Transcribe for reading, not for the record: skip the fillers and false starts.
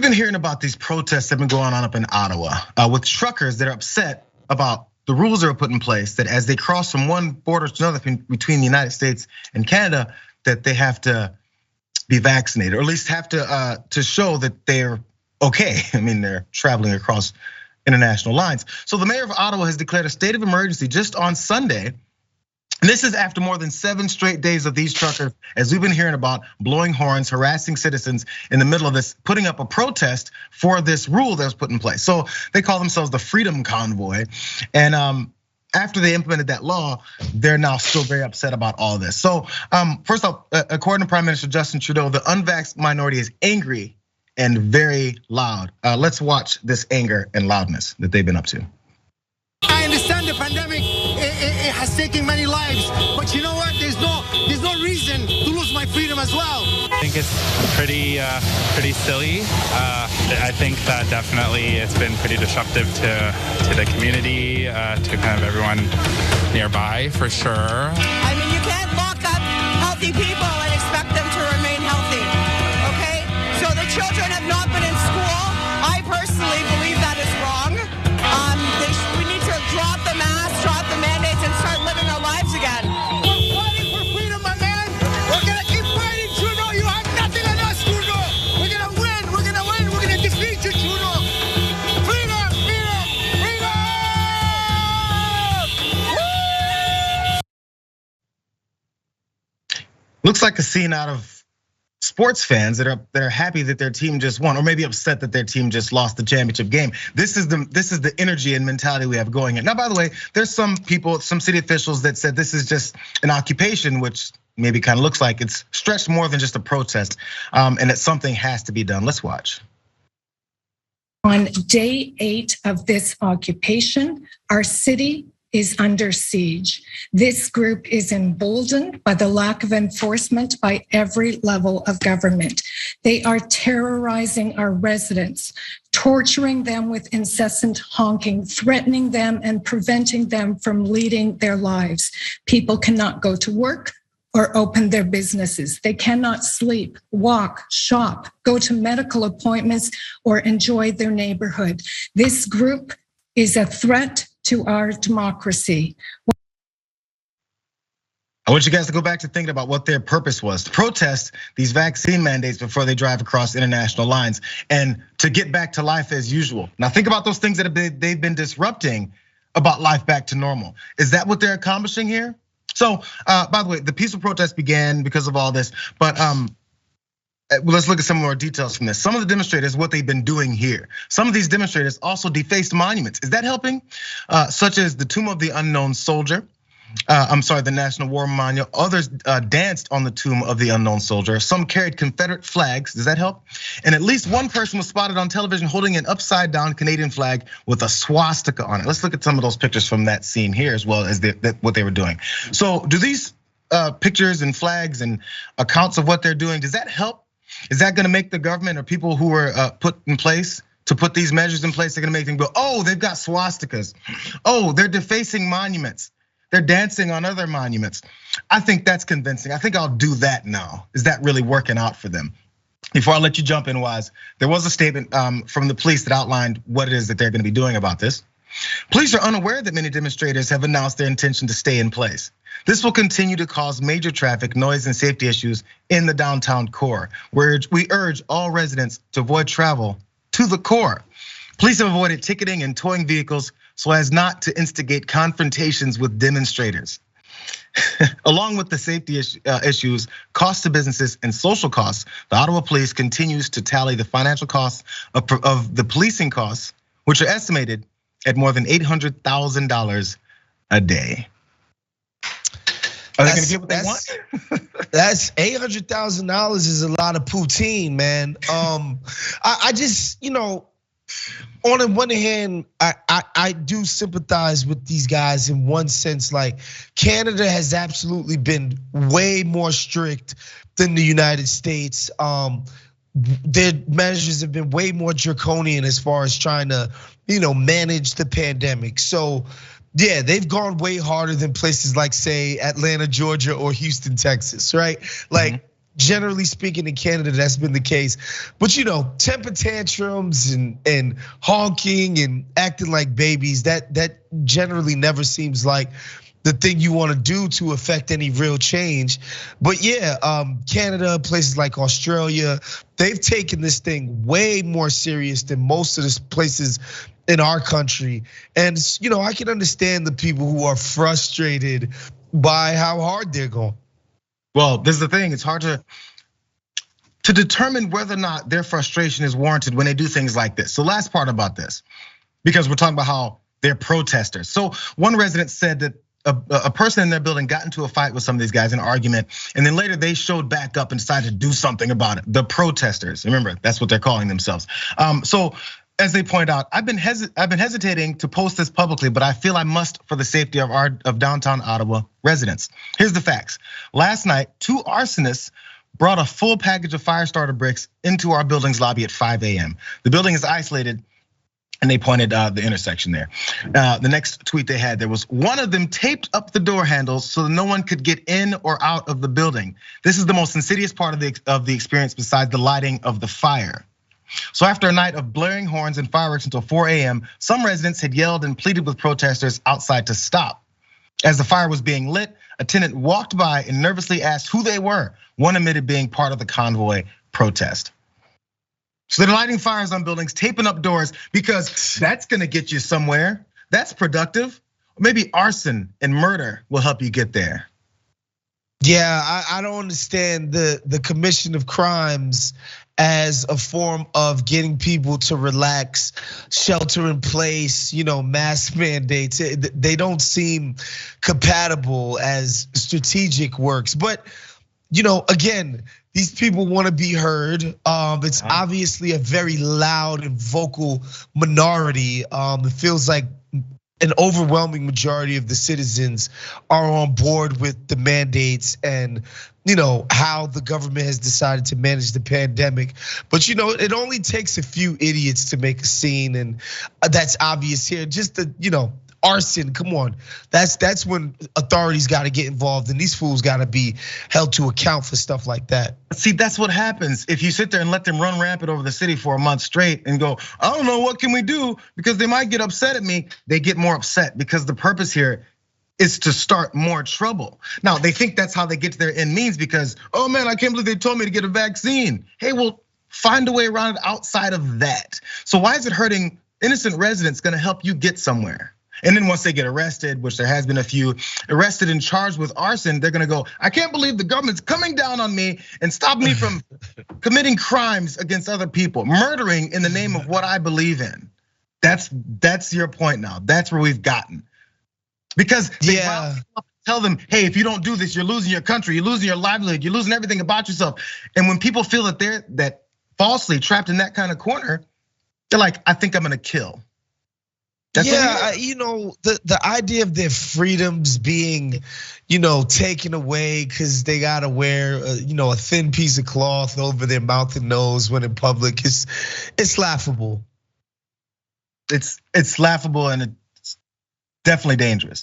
been hearing about these protests that have been going on up in Ottawa with truckers that are upset about the rules that are put in place that as they cross from one border to another between the United States and Canada, that they have to be vaccinated, or at least have to show that they're okay. I mean, they're traveling across international lines. So the mayor of Ottawa has declared a state of emergency just on Sunday. And this is after more than 7 straight days of these truckers, as we've been hearing about, blowing horns, harassing citizens in the middle of this, putting up a protest for this rule that was put in place. So they call themselves the Freedom Convoy. And after they implemented that law, they're now still very upset about all this. So first off, according to Prime Minister Justin Trudeau, the unvaxxed minority is angry and very loud. Let's watch this anger and loudness that they've been up to. I understand the pandemic, it has taken many lives, but you know what? There's no reason to lose my freedom as well. I think it's pretty silly. I think that definitely it's been pretty disruptive to the community, to kind of everyone nearby, for sure. I mean, you can't lock up healthy people and expect them to remain healthy, okay? So the children have not been in school. I personally believe that is wrong. We need to drop the mask, drop the mandates, and start living our lives again. We're fighting for freedom, my man. We're gonna keep fighting, Trudeau. You have nothing on us, Trudeau. We're gonna win. We're gonna win. We're gonna defeat you, Trudeau. Freedom, freedom, freedom! Woo! Looks like a scene out of sports fans that are happy that their team just won, or maybe upset that their team just lost the championship game. This is the energy and mentality we have going in. Now, by the way, there's some people, some city officials that said this is just an occupation, which maybe kind of looks like it's stretched more than just a protest, and that something has to be done. Let's watch. On day 8 of this occupation, our city is under siege. This group is emboldened by the lack of enforcement by every level of government. They are terrorizing our residents, torturing them with incessant honking, threatening them and preventing them from leading their lives. People cannot go to work or open their businesses. They cannot sleep, walk, shop, go to medical appointments, or enjoy their neighborhood. This group is a threat to our democracy. I want you guys to go back to thinking about what their purpose was: to protest these vaccine mandates before they drive across international lines, and to get back to life as usual. Now think about those things that they've been disrupting about life back to normal. Is that what they're accomplishing here? So, by the way, the peaceful protest began because of all this, but let's look at some more details from this. Some of the demonstrators, what they've been doing here. Some of these demonstrators also defaced monuments. Is that helping? Such as the Tomb of the Unknown Soldier. The National War Monument. Others danced on the Tomb of the Unknown Soldier. Some carried Confederate flags. Does that help? And at least one person was spotted on television holding an upside down Canadian flag with a swastika on it. Let's look at some of those pictures from that scene here, as well as what they were doing. So do these pictures and flags and accounts of what they're doing, does that help? Is that gonna make the government or people who were put in place to put these measures in place, they're gonna make them go, oh, they've got swastikas. Oh, they're defacing monuments. They're dancing on other monuments. I think that's convincing. I think I'll do that now. Is that really working out for them? Before I let you jump in, Wise, there was a statement from the police that outlined what it is that they're gonna be doing about this. Police are unaware that many demonstrators have announced their intention to stay in place. This will continue to cause major traffic, noise, and safety issues in the downtown core. We urge all residents to avoid travel to the core. Police have avoided ticketing and towing vehicles so as not to instigate confrontations with demonstrators. Along with the safety issues, costs to businesses, and social costs, the Ottawa Police continues to tally the financial costs of the policing costs, which are estimated at more than $800,000 a day. Are they gonna get what they want? That's $800,000 is a lot of poutine, man. I just, on the one hand, I do sympathize with these guys in one sense. Like, Canada has absolutely been way more strict than the United States. Their measures have been way more draconian as far as trying to, manage the pandemic. So, yeah, they've gone way harder than places like, say, Atlanta, Georgia, or Houston, Texas, right? Like, generally speaking, in Canada, that's been the case. But temper tantrums and honking and acting like babies, that generally never seems like the thing you want to do to affect any real change. But yeah, Canada, places like Australia, they've taken this thing way more serious than most of the places in our country. And I can understand the people who are frustrated by how hard they're going. Well, this is the thing, it's hard to determine whether or not their frustration is warranted when they do things like this. So last part about this, because we're talking about how they're protesters. So one resident said that a person in their building got into a fight with some of these guys, an argument, and then later they showed back up and decided to do something about it. The protesters, remember, that's what they're calling themselves. So as they point out, I've been hesitating to post this publicly, but I feel I must for the safety of downtown Ottawa residents. Here's the facts. Last night, 2 arsonists brought a full package of fire starter bricks into our building's lobby at 5 a.m. The building is isolated, and they pointed the intersection there. The next tweet they had, there was one of them taped up the door handles so that no one could get in or out of the building. This is the most insidious part of the experience besides the lighting of the fire. So after a night of blaring horns and fireworks until 4 a.m., some residents had yelled and pleaded with protesters outside to stop. As the fire was being lit, a tenant walked by and nervously asked who they were. One admitted being part of the convoy protest. So they're lighting fires on buildings, taping up doors, because that's gonna get you somewhere. That's productive. Maybe arson and murder will help you get there. Yeah, I don't understand the commission of crimes as a form of getting people to relax, shelter in place, mask mandates. They don't seem compatible as strategic works. But again, these people want to be heard. It's obviously a very loud and vocal minority. It feels like an overwhelming majority of the citizens are on board with the mandates and how the government has decided to manage the pandemic. But it only takes a few idiots to make a scene, and that's obvious here. Just the arson, come on. That's when authorities got to get involved, and these fools got to be held to account for stuff like that. See, that's what happens if you sit there and let them run rampant over the city for a month straight and go, I don't know, what can we do? Because they might get upset at me. They get more upset because the purpose here is to start more trouble. Now, they think that's how they get to their end means because, oh man, I can't believe they told me to get a vaccine. Hey, well, find a way around it outside of that. So why is it hurting innocent residents gonna help you get somewhere? And then once they get arrested, which there has been a few, arrested and charged with arson, they're gonna go, I can't believe the government's coming down on me and stopping me from committing crimes against other people, murdering in the name of what I believe in. That's your point now. That's where we've gotten. Because they tell them, hey, if you don't do this, you're losing your country, you're losing your livelihood, you're losing everything about yourself. And when people feel that they're falsely trapped in that kind of corner, they're like, I think I'm gonna kill. That's the idea of their freedoms being, taken away because they gotta wear, a thin piece of cloth over their mouth and nose when in public it's laughable. It's laughable and it's definitely dangerous.